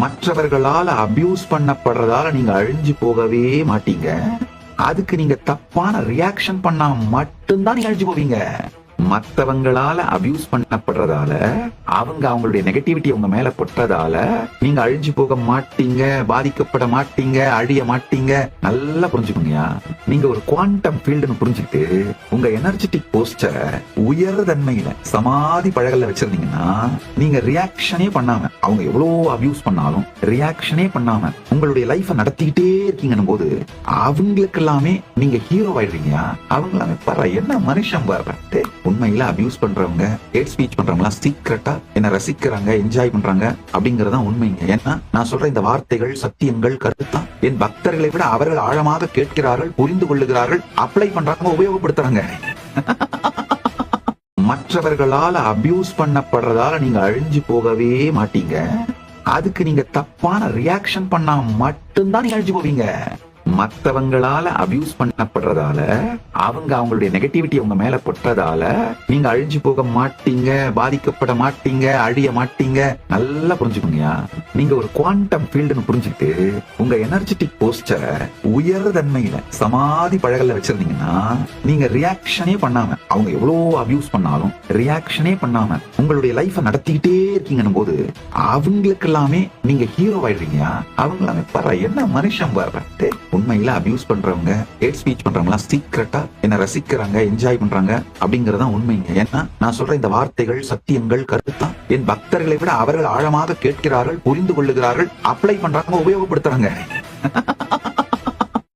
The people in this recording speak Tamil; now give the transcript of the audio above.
மற்றவர்களால அபியூஸ் பண்ணப்படுறதால நீங்க அழிஞ்சு போகவே மாட்டீங்க. அதுக்கு நீங்க தப்பான ரியாக்ஷன் பண்ணா மட்டும்தான் நீங்க அழிஞ்சு போவீங்க. மத்தவங்களால அபியூஸ் பண்ணப்படுறதால அவங்க அவங்களுடைய நெகட்டிவிட்டி உங்க மேல பொட்டதால நீங்க அழிஞ்சு போக மாட்டீங்க, பாதிக்கப்பட மாட்டீங்க, அழிய மாட்டீங்க. நல்லா புரிஞ்சுக்கோங்க. நீங்க ஒரு குவாண்டம் ஃபீல்டுன்னு புரிஞ்சுக்கிட்டு உங்க எனர்ஜெட்டிக் போஸ்டரை உயர் தன்மையில சமாதி பழகல்ல வச்சிருந்தீங்கன்னா நீங்க ரியாக்ஷனே பண்ணாம, அவங்க எவ்வளவு அபியூஸ் பண்ணாலும் ரியாக்ஷனே பண்ணாம உங்களுடைய லைஃப நடத்திக்கிட்டே இருக்கீங்கன்னு போது அவங்களுக்கு எல்லாமே நீங்க ஹீரோ ஆயிடுறீங்க. அவங்க எல்லாமே பாரு என்ன மனுஷன் பாரு. உண்மையில அபியூஸ் பண்றவங்க, ஹேட் ஸ்பீச் பண்றவங்க சீக்கிரட்டா என்ன ரசிக்கிறாங்க, என்ஜாய் பண்றாங்க அப்படிங்கறதா உண்மைங்க. ஏன்னா நான் சொல்ற இந்த வார்த்தைகள், சத்தியங்கள், கருத்தான் என் பக்தர்களை விட அவர்கள் ஆழமாக கேட்கிறார்கள், புரிந்து கொள்ளுகிறார்கள், அப்ளை பண்றாங்க, உபயோகப்படுத்துறாங்க. மற்றவர்களால அபியூஸ் பண்ணப்படுறதால நீங்க அழிஞ்சு போகவே மாட்டீங்க. அதுக்கு நீங்க தப்பான ரியாக்ஷன் பண்ணா மட்டும்தான் நீங்க அழிஞ்சு போவீங்க. மத்தவங்களால அபியூஸ் பண்ணப்படுறதால அவங்க அவங்களுடைய நெகட்டிவிட்டி உங்க மேல பொட்டதால நீங்க அழிஞ்சு போக மாட்டீங்க, பாதிக்கப்பட மாட்டீங்க, அழிய மாட்டீங்க. நல்லா புரிஞ்சுக்கோங்க. நீங்க ஒரு குவாண்டம் ஃபீல்டுன்னு புரிஞ்சுக்கிட்டு உங்க எனர்ஜெட்டிக் போஸ்டரை உயர் தன்மையில சமாதி பழகல்ல வச்சிருந்தீங்கன்னா நீங்க ரியாக்ஷனே பண்ணாம, அவங்க எவ்வளவு அபியூஸ் பண்ணாலும் ரியாக்ஷனே பண்ணாம உங்களுடைய லைஃப நடத்திக்கிட்டே இருக்கீங்கன்னு போது அவங்களுக்கு எல்லாமே நீங்க ஹீரோ ஆயிடுறீங்க. அவங்க எல்லாமே பாரு என்ன மனுஷன் பாரு. உண்மையில அபியூஸ் பண்றவங்க, ஹேட் ஸ்பீச் பண்றவங்க சீக்கிரட்டா என்ன ரசிக்கிறாங்க, என்ஜாய் பண்றாங்க அப்படிங்கறதா உண்மைங்க. ஏன்னா நான் சொல்ற இந்த வார்த்தைகள், சத்தியங்கள், கருத்தான் என் பக்தர்களை விட அவர்கள் ஆழமாக கேட்கிறார்கள், புரிந்து கொள்ளுகிறார்கள், அப்ளை பண்றாங்க, உபயோகப்படுத்துறாங்க.